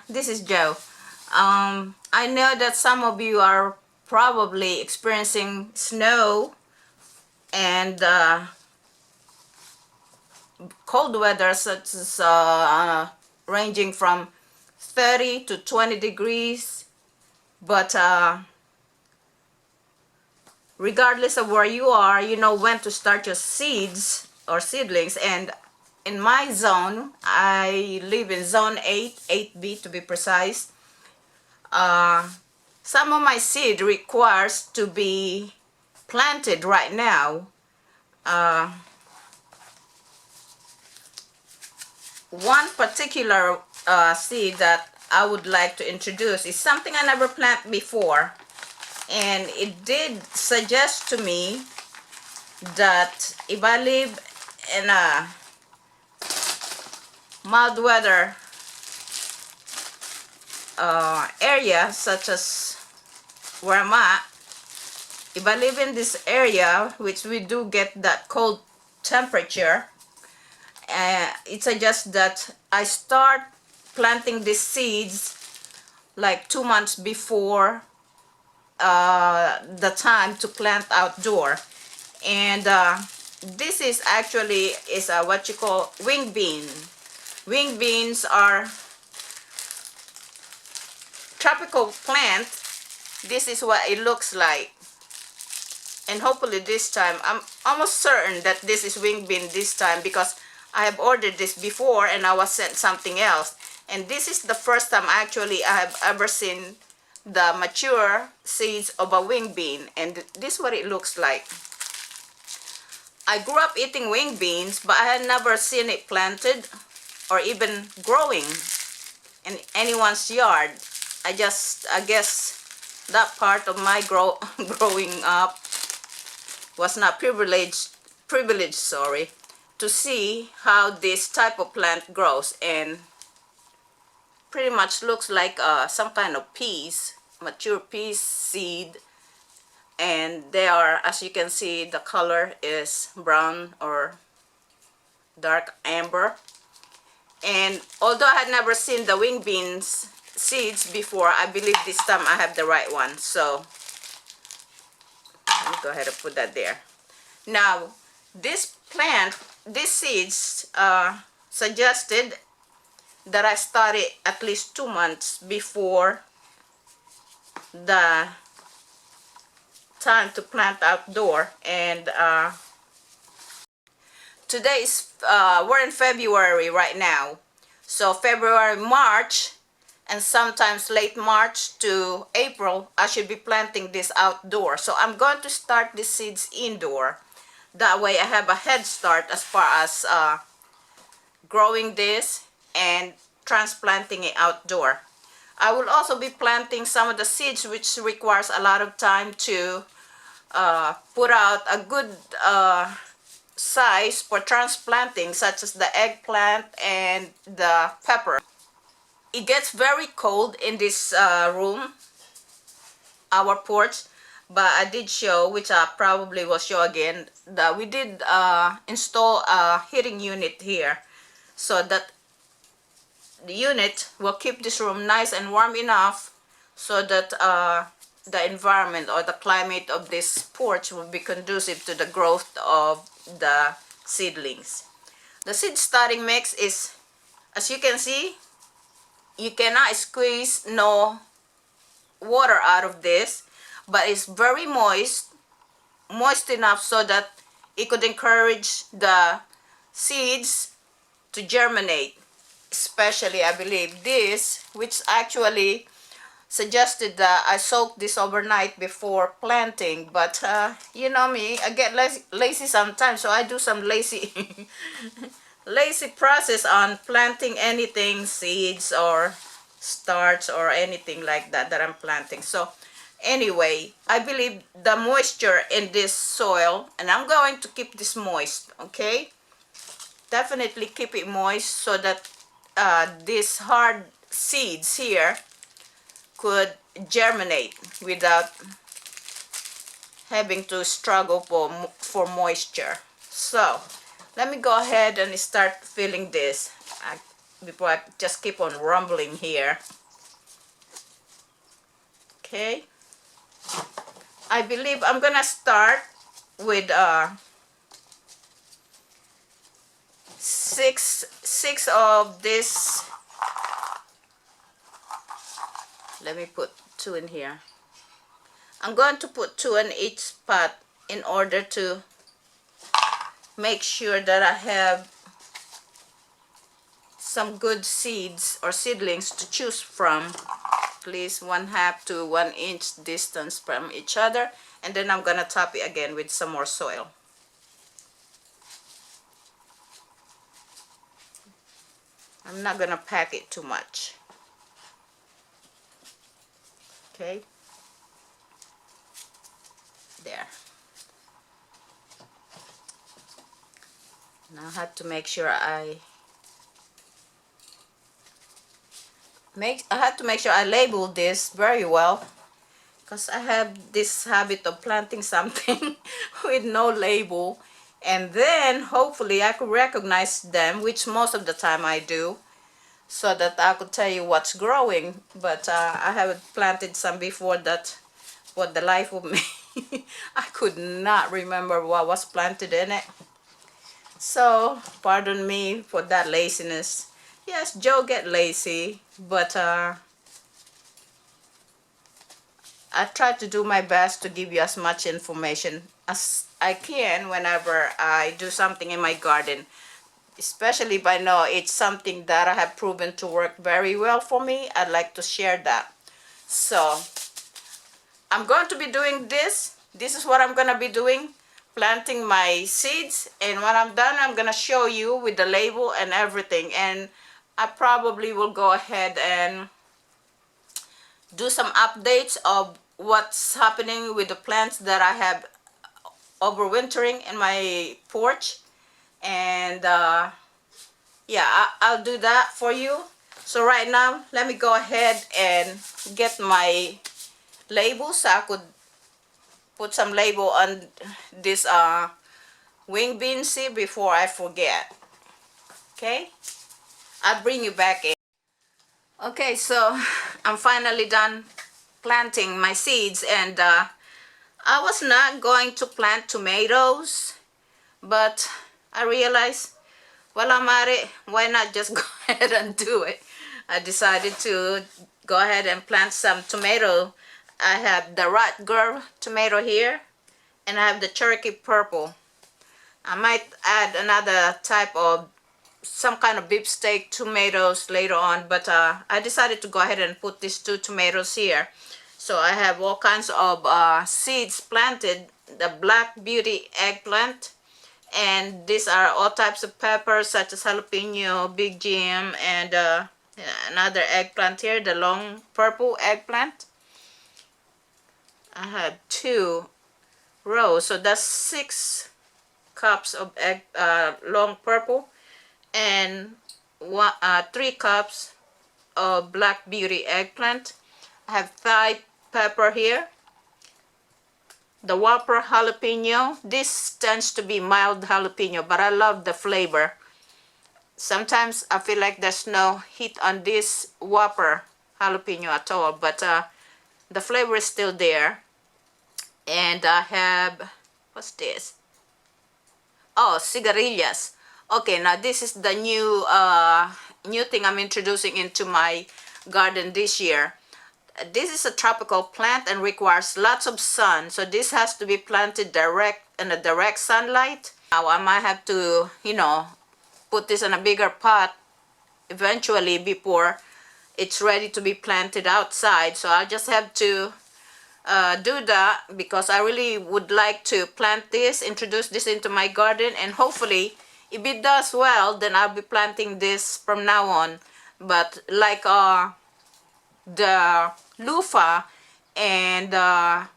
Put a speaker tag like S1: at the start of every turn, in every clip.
S1: This is Joe. I know that some of you are probably experiencing snow and cold weather, such as ranging from 30 to 20 degrees. But regardless of where you are, you know when to start your seeds or seedlings. And in my zone, I live in zone 8, 8B to be precise. Some of my seed requires to be planted right now. One particular seed that I would like to introduce is something I never planted before, and it did suggest to me that if I live in a mild weather area such as where I'm at, if I live in this area, which we do get that cold temperature, it suggests that I start planting these seeds like 2 months before the time to plant outdoor. And this is actually what you call wing bean. Wing beans are tropical plant. This is what it looks like, and hopefully this time, I'm almost certain that this is wing bean this time, because I have ordered this before and I was sent something else, and this is the first time actually I have ever seen the mature seeds of a wing bean, and this is what it looks like. I grew up eating wing beans, but I had never seen it planted or even growing in anyone's yard. I guess that part of my growing up was not privileged, to see how this type of plant grows, and pretty much looks like some kind of peas, mature peas seed, and they are, as you can see, the color is brown or dark amber. And although I had never seen the wing beans seeds before, I believe this time I have the right one. So let me go ahead and put that there. Now this plant, these seeds suggested that I start it at least 2 months before the time to plant outdoor. And today is we're in February right now, so February, March, and sometimes late March to April, I should be planting this outdoor. So I'm going to start the seeds indoor. That way I have a head start as far as growing this and transplanting it outdoor. I will also be planting some of the seeds which requires a lot of time to put out a good size for transplanting, such as the eggplant and the pepper. It gets very cold in this room, our porch, but I did show, which I probably will show again, that we did install a heating unit here, so that the unit will keep this room nice and warm enough so that the environment or the climate of this porch will be conducive to the growth of the seedlings. The seed starting mix is, as you can see, you cannot squeeze no water out of this, but it's very moist enough so that it could encourage the seeds to germinate. Especially, I believe this, which actually suggested that I soak this overnight before planting, but you know me, I get lazy sometimes, so I do some lazy process on planting anything, seeds or starts or anything like that I'm planting. So anyway, I believe the moisture in this soil, and I'm going to keep this moist, okay? Definitely keep it moist so that these hard seeds here could germinate without having to struggle for moisture. So let me go ahead and start filling this. before I just keep on rumbling here. Okay, I believe I'm gonna start with six of this. Let me put 2 in here. I'm going to put 2 in each pot in order to make sure that I have some good seeds or seedlings to choose from. Please 1/2 to 1 inch distance from each other, and then I'm gonna top it again with some more soil. I'm not gonna pack it too much. Okay, there. Now I have to make sure I label this very well, because I have this habit of planting something with no label, and then hopefully I could recognize them, which most of the time I do, so that I could tell you what's growing. But I haven't planted some before that, for the life of me, I could not remember what was planted in it. So pardon me for that laziness. Yes, Joe get lazy, but I try to do my best to give you as much information as I can whenever I do something in my garden, especially if I know it's something that I have proven to work very well for me. I'd like to share that. So I'm going to be doing this. This is what I'm going to be doing, planting my seeds, and when I'm done, I'm going to show you with the label and everything. And I probably will go ahead and do some updates of what's happening with the plants that I have overwintering in my porch. And yeah, I'll do that for you. So right now, let me go ahead and get my labels so I could put some label on this wing bean seed before I forget. Okay, I'll bring you back in. Okay, so I'm finally done planting my seeds, and I was not going to plant tomatoes, but I realized, well, I'm at it, why not just go ahead and do it. I decided to go ahead and plant some tomato. I have the Rutger tomato here, and I have the Cherokee purple. I might add another type of some kind of beefsteak tomatoes later on, but I decided to go ahead and put these 2 tomatoes here. So I have all kinds of seeds planted, the Black Beauty eggplant, and these are all types of peppers such as jalapeno, big Jim, and another eggplant here, the long purple eggplant. I have 2 rows, so that's 6 cups of long purple, and 3 cups of Black Beauty eggplant. I have Thai pepper here, the Whopper jalapeno. This tends to be mild jalapeno, but I love the flavor. Sometimes I feel like there's no heat on this Whopper jalapeno at all, but the flavor is still there. And I have, what's this? Oh, cigarillas. Okay, now this is the new thing I'm introducing into my garden this year. This is a tropical plant and requires lots of sun, so this has to be planted direct in the direct sunlight. Now I might have to, you know, put this in a bigger pot eventually before it's ready to be planted outside. So I just have to do that, because I really would like to plant this, introduce this into my garden, and hopefully if it does well, then I'll be planting this from now on. But like the loofah and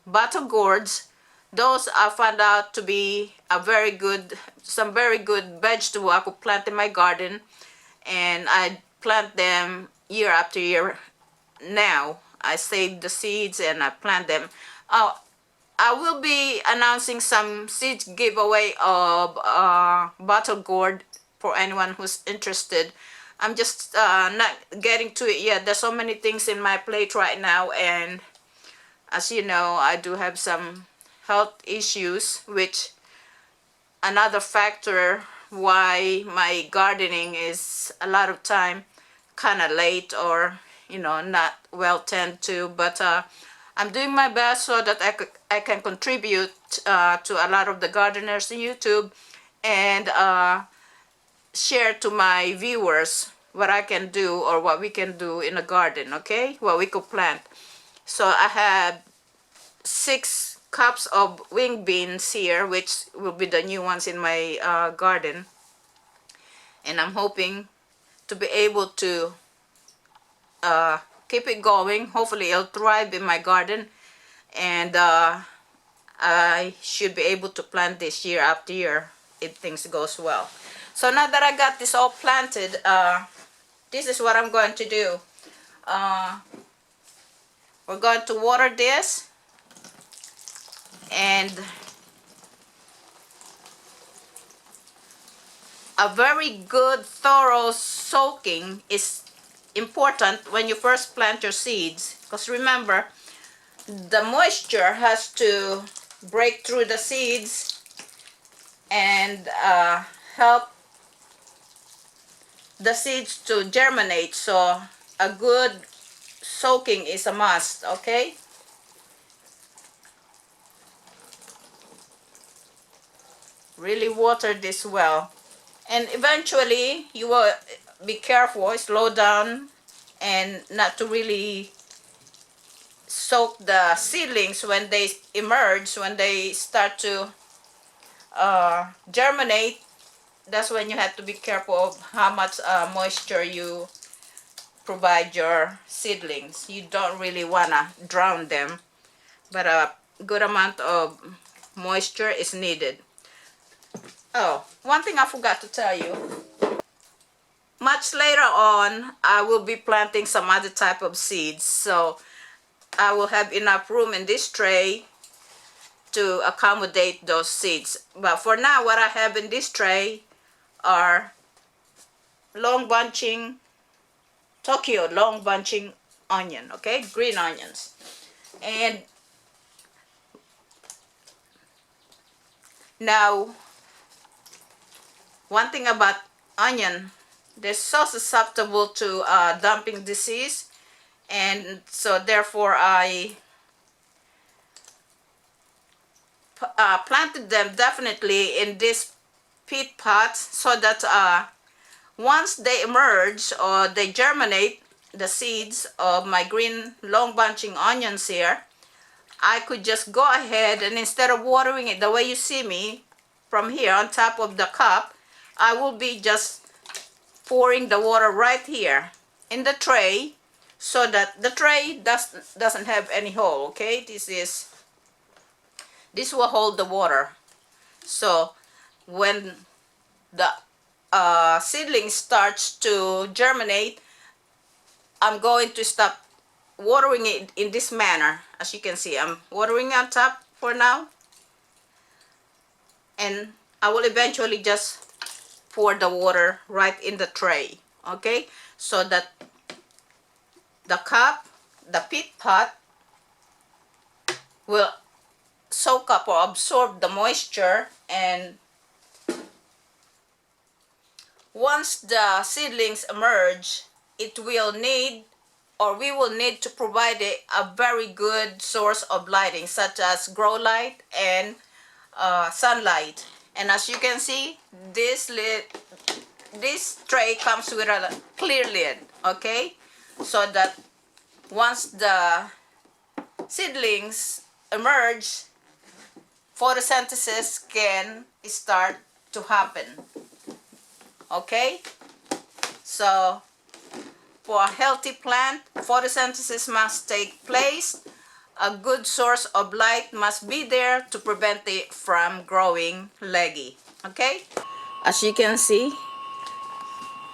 S1: bottle gourds, those I found out to be some very good vegetable I could plant in my garden, and I plant them year after year. Now I save the seeds and I plant them. I will be announcing some seed giveaway of bottle gourd for anyone who's interested. I'm just not getting to it yet. There's so many things in my plate right now, and as you know, I do have some health issues, which another factor why my gardening is a lot of time kind of late, or not well tend to. But I'm doing my best so that I can contribute to a lot of the gardeners in YouTube, and share to my viewers what I can do or what we can do in a garden, okay? What we could plant. So I have 6 cups of wing beans here, which will be the new ones in my garden. And I'm hoping to be able to keep it going. Hopefully it'll thrive in my garden, and I should be able to plant this year after year if things goes well. So now that I got this all planted, this is what I'm going to do. We're going to water this, and a very good thorough soaking is important when you first plant your seeds, because remember, the moisture has to break through the seeds and help the seeds to germinate. So a good soaking is a must, okay? Really water this well, and eventually you will be careful, slow down, and not to really soak the seedlings when they emerge, when they start to germinate. That's when you have to be careful of how much moisture you provide your seedlings. You don't really wanna drown them, but a good amount of moisture is needed. Oh, one thing I forgot to tell you. Much later on, I will be planting some other type of seeds, so I will have enough room in this tray to accommodate those seeds. But for now, what I have in this tray are long bunching, Tokyo long bunching onion, okay? Green onions. And now, one thing about onion, they're so susceptible to dumping disease, and so therefore I planted them definitely in this peat pot, so that once they emerge or they germinate, the seeds of my green long bunching onions here, I could just go ahead and instead of watering it the way you see me from here on top of the cup, I will be just pouring the water right here in the tray, so that the tray doesn't have any hole, okay? This will hold the water. So when the seedling starts to germinate, I'm going to stop watering it in this manner. As you can see, I'm watering on top for now, and I will eventually just pour the water right in the tray, okay? So that the cup, the peat pot, will soak up or absorb the moisture, and once the seedlings emerge, it will need, or we will need to provide a very good source of lighting, such as grow light and sunlight. And as you can see, this tray comes with a clear lid, okay? So that once the seedlings emerge, photosynthesis can start to happen, okay? So for a healthy plant, photosynthesis must take place. A good source of light must be there to prevent it from growing leggy, okay? As you can see,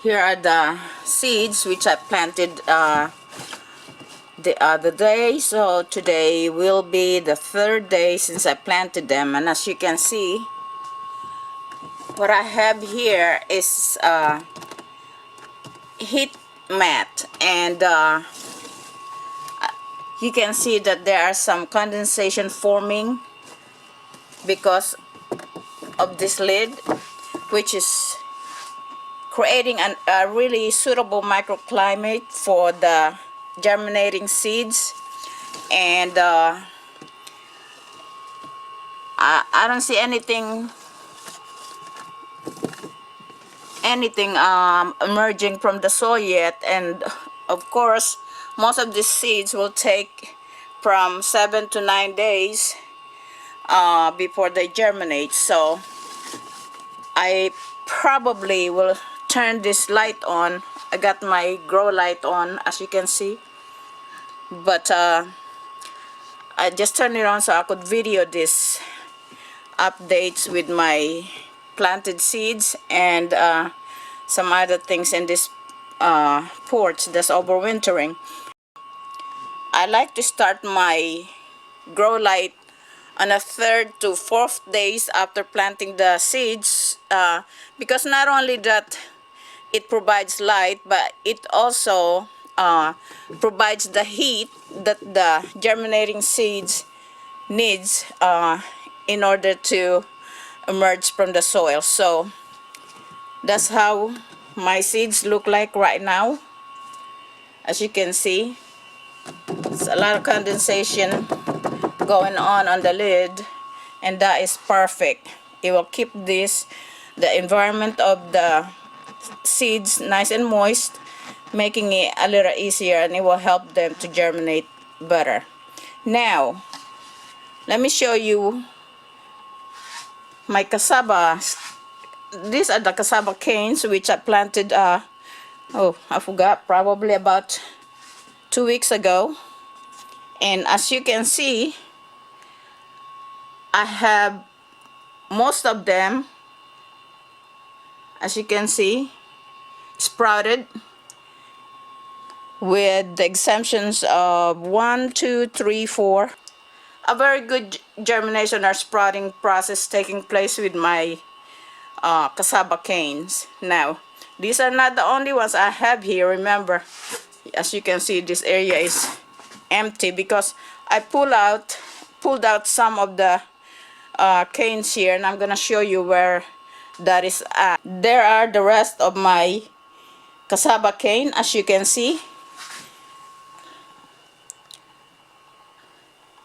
S1: here are the seeds which I planted the other day. So today will be the 3rd day since I planted them, and as you can see, what I have here is heat mat, and you can see that there are some condensation forming because of this lid, which is creating a really suitable microclimate for the germinating seeds. And I don't see anything emerging from the soil yet, and of course most of these seeds will take from 7 to 9 days before they germinate. So I probably will turn this light on. I got my grow light on, as you can see, but I just turned it on so I could video this updates with my planted seeds and some other things in this porch that's overwintering. I like to start my grow light on a third to fourth days after planting the seeds, because not only that it provides light, but it also provides the heat that the germinating seeds needs in order to emerge from the soil. So that's how my seeds look like right now. As you can see, it's a lot of condensation going on the lid, and that is perfect. It will keep the environment of the seeds nice and moist, making it a little easier, and it will help them to germinate better. Now let me show you my cassava. These are the cassava canes which I planted oh, I forgot, probably about 2 weeks ago. And as you can see, I have most of them, as you can see, sprouted, with the exemptions of 1, 2, 3, 4. A very good germination or sprouting process taking place with my cassava canes. Now, these are not the only ones I have here. Remember, as you can see, this area is empty because I pulled out some of the canes here, and I'm gonna show you where that is at. There are the rest of my cassava cane, as you can see,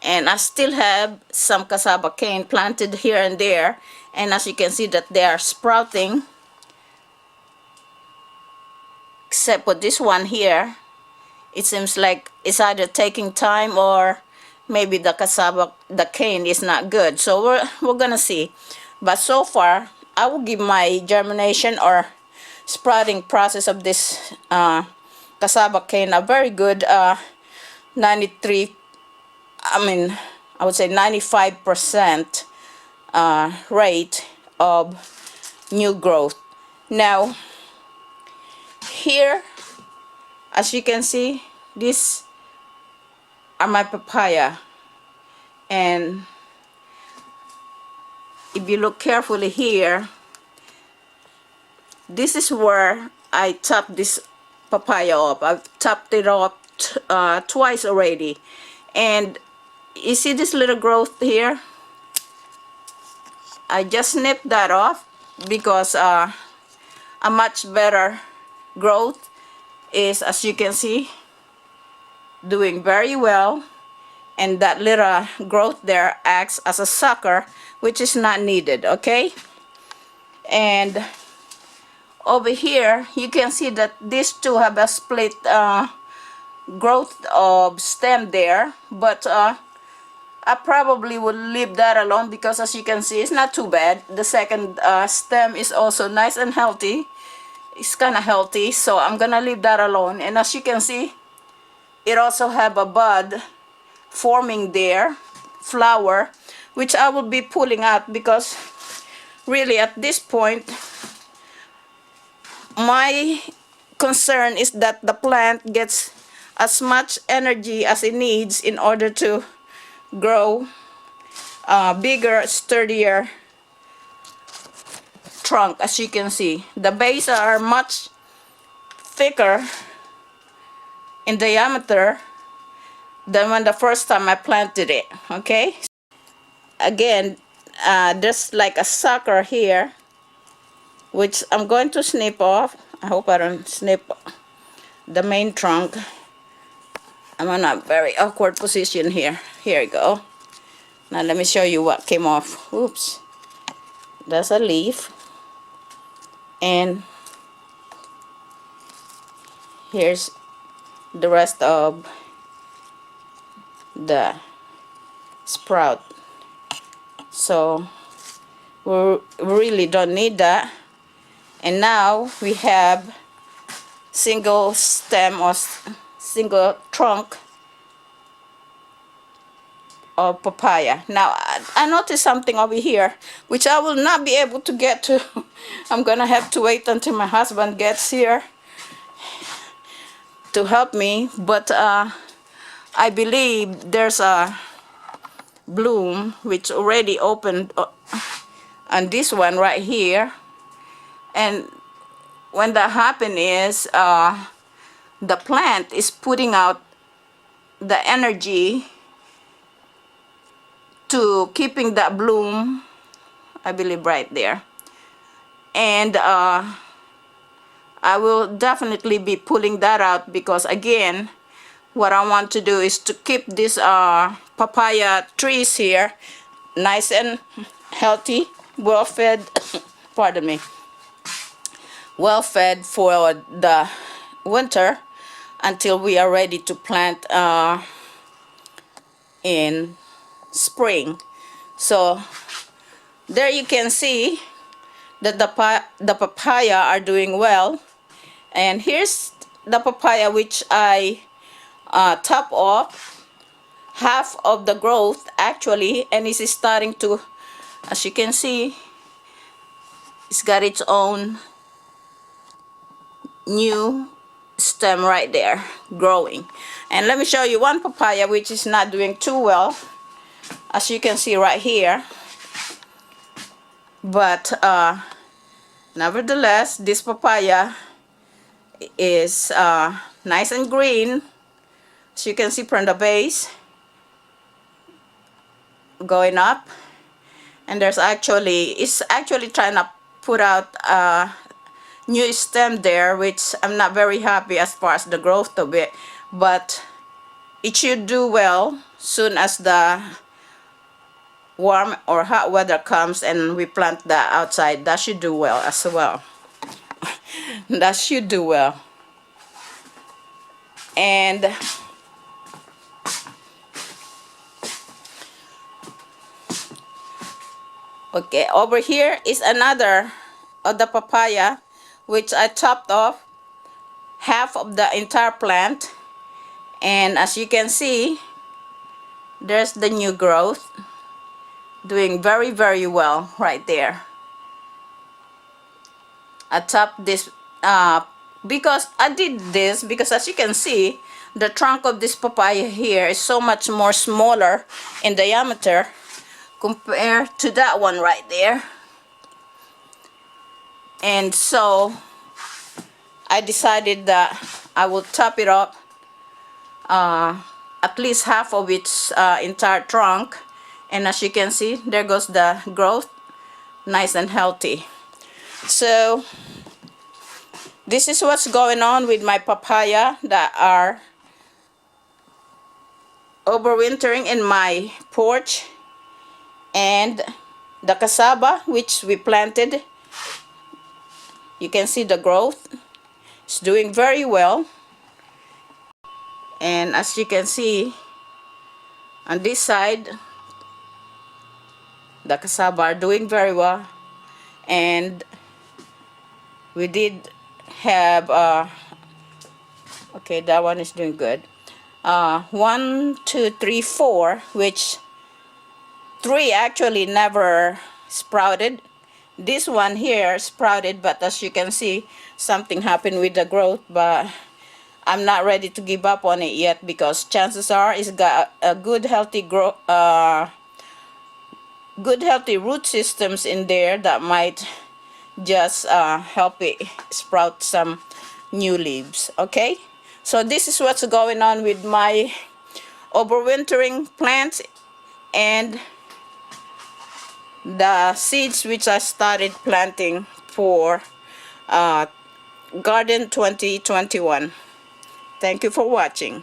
S1: and I still have some cassava cane planted here and there, and as you can see that they are sprouting, except for this one here. It seems like it's either taking time or maybe the cane is not good. So we're gonna see. But so far, I will give my germination or sprouting process of this cassava cane a very good 93, I would say 95% rate of new growth. Now, here, as you can see, these are my papaya, and if you look carefully here, this is where I topped this papaya up. I've topped it up twice already, and you see this little growth here? I just nipped that off because a much better growth is, as you can see, doing very well, and that little growth there acts as a sucker, which is not needed. Okay, and over here you can see that these two have a split growth of stem there, but I probably would leave that alone because, as you can see, it's not too bad. The second stem is also nice and healthy. It's kind of healthy, so I'm gonna leave that alone. And as you can see, it also have a bud forming there, flower, which I will be pulling out because really at this point my concern is that the plant gets as much energy as it needs in order to grow bigger, sturdier trunk. As you can see, the base are much thicker in diameter than when the first time I planted it. Okay, again, there's like a sucker here which I'm going to snip off. I hope I don't snip the main trunk. I'm in a very awkward position here. Here we go. Now let me show you what came off. Oops, that's a leaf, and here's the rest of the sprout. So we really don't need that. And now we have single stem or single trunk of papaya. Now I noticed something over here which I will not be able to get to. I'm gonna have to wait until my husband gets here to help me, but I believe there's a bloom which already opened on this one right here, and when that happens is the plant is putting out the energy to keeping that bloom, I believe right there, and I will definitely be pulling that out, because again, what I want to do is to keep these papaya trees here nice and healthy, well fed, pardon me, well fed for the winter until we are ready to plant in spring. So there you can see that the papaya are doing well, and here's the papaya which I top off half of the growth actually, and it's starting to, as you can see, it's got its own new stem right there growing. And let me show you one papaya which is not doing too well, as you can see right here, but nevertheless this papaya is nice and green, as you can see from the base going up, and there's actually, it's actually trying to put out a new stem there, which I'm not very happy as far as the growth of it, but it should do well soon as the warm or hot weather comes and we plant that outside. That should do well as well. That should do well. And okay, over here is another of the papaya which I chopped off half of the entire plant, and as you can see, there's the new growth doing very, very well right there. I chopped this because I did this because, as you can see, the trunk of this papaya here is so much more smaller in diameter compared to that one right there. And so I decided that I will top it up at least half of its entire trunk, and as you can see, there goes the growth, nice and healthy. So this is what's going on with my papaya that are overwintering in my porch, and the cassava which we planted, you can see the growth. It's doing very well, and as you can see on this side, the cassava are doing very well, and we did have okay, that one is doing good. 1, 2, 3, 4, which 3 actually never sprouted. This one here sprouted, but as you can see, something happened with the growth, but I'm not ready to give up on it yet, because chances are it's got a good healthy growth, good healthy root systems in there that might just help it sprout some new leaves. Okay, so this is what's going on with my overwintering plants and the seeds which I started planting for uh, Garden 2021. Thank you for watching.